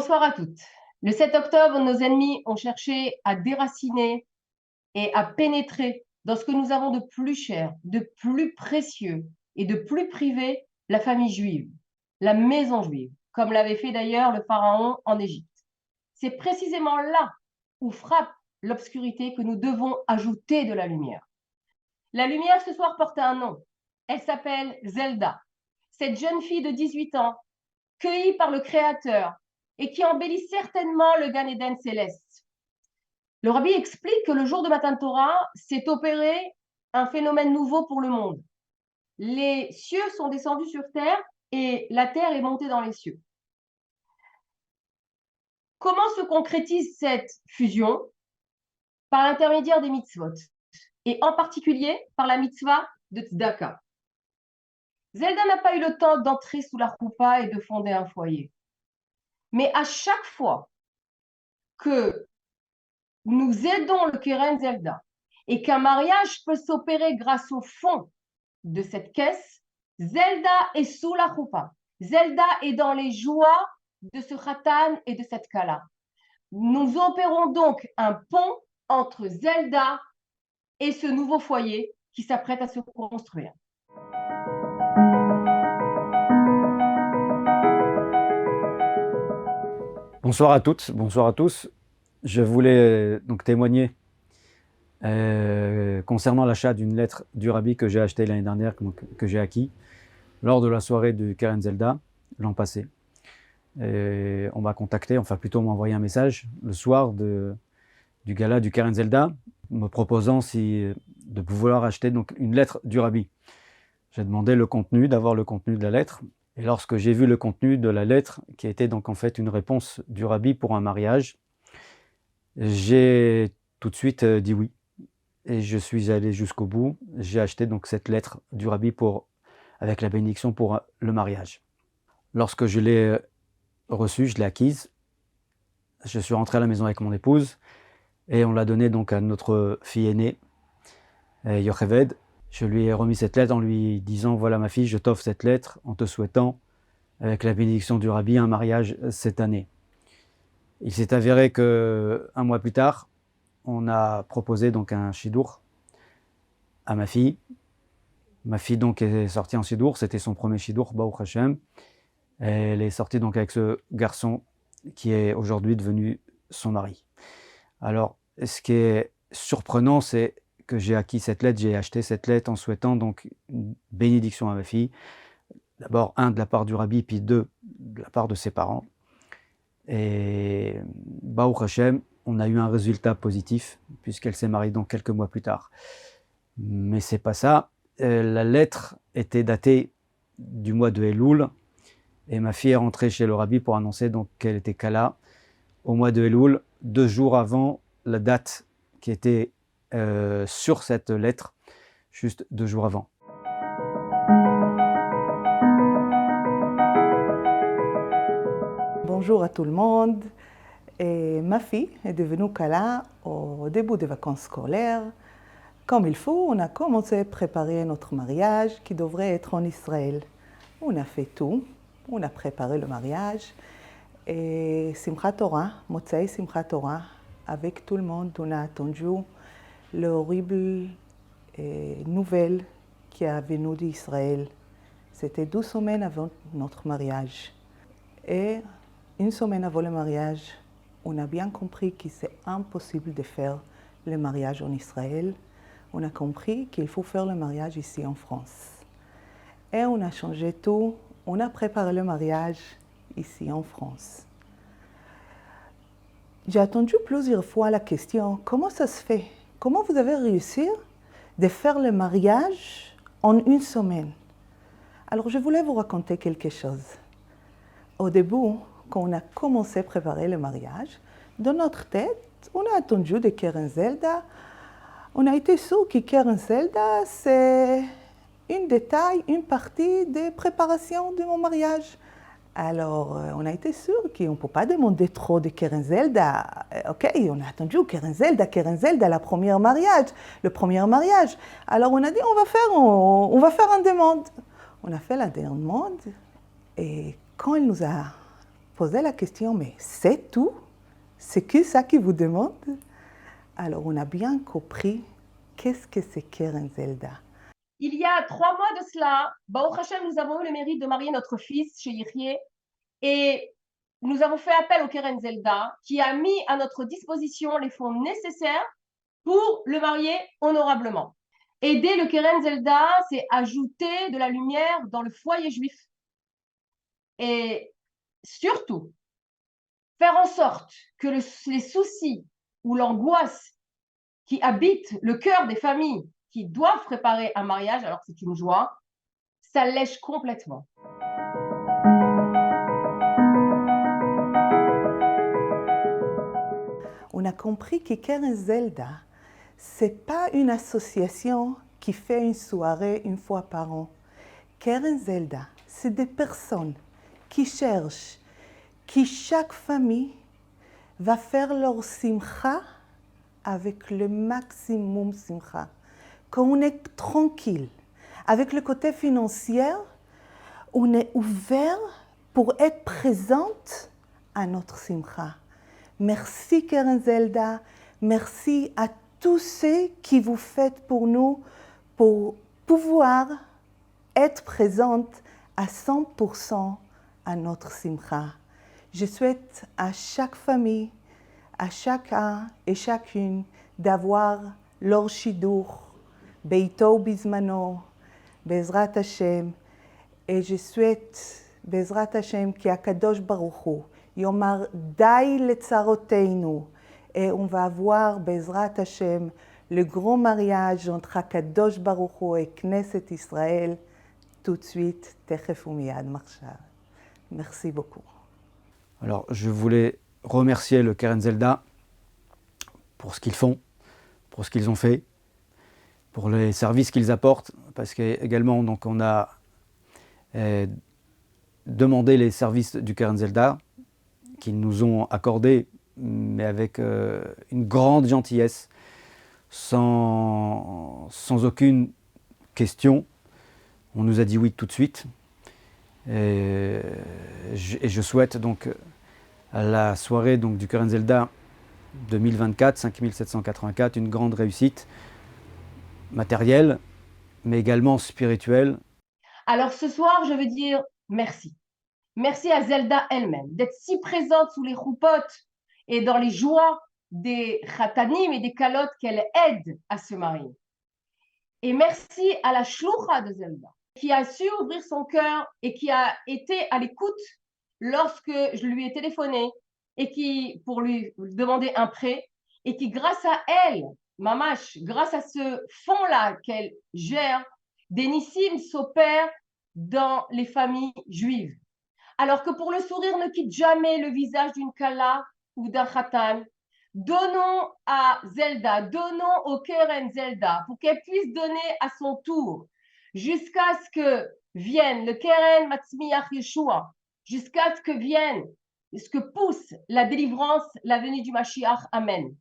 Bonsoir à toutes. Le 7 octobre, nos ennemis ont cherché à déraciner et à pénétrer dans ce que nous avons de plus cher, de plus précieux et de plus privé, la famille juive, la maison juive, comme l'avait fait d'ailleurs le pharaon en Égypte. C'est précisément là où frappe l'obscurité que nous devons ajouter de la lumière. La lumière ce soir porte un nom. Elle s'appelle Zelda. Cette jeune fille de 18 ans, cueillie par le Créateur et qui embellit certainement le Gan Eden céleste. Le rabbi explique que le jour de Matan Torah s'est opéré un phénomène nouveau pour le monde. Les cieux sont descendus sur terre et la terre est montée dans les cieux. Comment se concrétise cette fusion? Par l'intermédiaire des mitzvot, et en particulier par la mitzvah de Tzedaka. Zelda n'a pas eu le temps d'entrer sous la choupa et de fonder un foyer. Mais à chaque fois que nous aidons le Keren Zelda et qu'un mariage peut s'opérer grâce au fond de cette caisse, Zelda est sous la choupa. Zelda est dans les joies de ce khatan et de cette kala. Nous opérons donc un pont entre Zelda et ce nouveau foyer qui s'apprête à se construire. Bonsoir à toutes, bonsoir à tous. Je voulais donc témoigner concernant l'achat d'une lettre du rabbi que j'ai achetée l'année dernière, que j'ai acquis lors de la soirée du Keren Zelda l'an passé. Et on m'a contacté, enfin plutôt on m'a envoyé un message le soir du gala du Keren Zelda, me proposant de pouvoir acheter donc une lettre du rabbi. J'ai demandé d'avoir le contenu de la lettre. Et lorsque j'ai vu le contenu de la lettre, qui était donc en fait une réponse du rabbi pour un mariage, j'ai tout de suite dit oui. Et je suis allé jusqu'au bout. J'ai acheté donc cette lettre du rabbi avec la bénédiction pour le mariage. Lorsque je l'ai reçue, je l'ai acquise. Je suis rentré à la maison avec mon épouse et on l'a donnée donc à notre fille aînée, Yocheved. Je lui ai remis cette lettre en lui disant « Voilà ma fille, je t'offre cette lettre en te souhaitant, avec la bénédiction du rabbi, un mariage cette année. » Il s'est avéré qu'un mois plus tard, on a proposé donc un shidour à ma fille. Ma fille donc est sortie en shidour, c'était son premier shidour, Baruch Hashem. Elle est sortie donc avec ce garçon qui est aujourd'hui devenu son mari. Alors, ce qui est surprenant, c'est que j'ai acquis cette lettre, j'ai acheté cette lettre en souhaitant donc une bénédiction à ma fille. D'abord, de la part du rabbi, puis de la part de ses parents. Et Baruch Hashem, on a eu un résultat positif, puisqu'elle s'est mariée donc quelques mois plus tard. Mais c'est pas ça. La lettre était datée du mois de Elul, et ma fille est rentrée chez le rabbi pour annoncer donc qu'elle était kala au mois de Elul, 2 jours avant la date qui était sur cette lettre, juste 2 jours avant. Bonjour à tout le monde. Et ma fille est devenue kala au début des vacances scolaires. Comme il faut, on a commencé à préparer notre mariage qui devrait être en Israël. On a fait tout, on a préparé le mariage. Et Simchat Torah, Motzei Simchat Torah, avec tout le monde, on a attendu l'horrible nouvelle qui est venue d'Israël. C'était 12 semaines avant notre mariage. Et 1 semaine avant le mariage, on a bien compris que c'est impossible de faire le mariage en Israël. On a compris qu'il faut faire le mariage ici en France. Et on a changé tout. On a préparé le mariage ici en France. J'ai attendu plusieurs fois la question, comment ça se fait? Comment vous avez réussi de faire le mariage en 1 semaine? Alors je voulais vous raconter quelque chose. Au début, quand on a commencé à préparer le mariage, dans notre tête, on a attendu de Keren Zelda. On a été sûr que Keren Zelda, c'est un détail, une partie de préparation de mon mariage. Alors, on a été sûr qu'on ne peut pas demander trop de Keren Zelda. Ok, on a attendu Keren Zelda, le premier mariage. Alors, on a dit, on va faire une demande. On a fait la demande et quand il nous a posé la question, mais c'est tout? C'est que ça qui vous demande? Alors on a bien compris qu'est-ce que c'est Keren Zelda. Il y a 3 mois de cela, Baruch Hashem, nous avons eu le mérite de marier notre fils chez Yirye et nous avons fait appel au Keren Zelda qui a mis à notre disposition les fonds nécessaires pour le marier honorablement. Aider le Keren Zelda, c'est ajouter de la lumière dans le foyer juif. Et surtout, faire en sorte que les soucis ou l'angoisse qui habitent le cœur des familles qui doivent préparer un mariage, alors que c'est une joie, s'allège complètement. On a compris que Keren Zelda, c'est pas une association qui fait une soirée une fois par an. Keren Zelda, c'est des personnes qui cherchent, qui chaque famille va faire leur simcha avec le maximum simcha. Quand on est tranquille, avec le côté financier, on est ouvert pour être présente à notre simcha. Merci Keren Zelda, merci à tous ceux qui vous faites pour nous, pour pouvoir être présente à 100% à notre simcha. Je souhaite à chaque famille, à chacun et chacune d'avoir leur shidur, Beito Bizmano, Bezrat Hashem, et je souhaite, Bezrat Hashem, qui a Kadosh Baruch Hu, Yomar Dai Letzaroteinu, et on va avoir, Bezrat Hashem, le grand mariage entre Kadosh Baruch Hu et Knesset Israël, tout de suite, Techef Umiyad Marshal. Merci beaucoup. Alors, je voulais remercier le Keren Zelda pour ce qu'ils font, pour ce qu'ils ont fait, pour les services qu'ils apportent, parce qu'également, donc, on a demandé les services du Keren Zelda, qu'ils nous ont accordés, mais avec une grande gentillesse, sans aucune question. On nous a dit oui tout de suite. Et je souhaite donc à la soirée donc, du Keren Zelda 2024, 5784, une grande réussite matérielle, mais également spirituelle. Alors ce soir, je veux dire merci. Merci à Zelda elle-même d'être si présente sous les roupotes et dans les joies des khatanim et des calottes qu'elle aide à se marier. Et merci à la shloucha de Zelda qui a su ouvrir son cœur et qui a été à l'écoute lorsque je lui ai téléphoné et qui, pour lui demander un prêt, et qui, grâce à elle, Mamash, grâce à ce fonds-là qu'elle gère, des nissim s'opèrent dans les familles juives. Alors que pour le sourire ne quitte jamais le visage d'une kala ou d'un khatan, donnons à Zelda, donnons au Keren Zelda pour qu'elle puisse donner à son tour jusqu'à ce que vienne le Keren Matzmiach Yeshua, jusqu'à ce que vienne, ce que pousse la délivrance, la venue du Mashiach. Amen.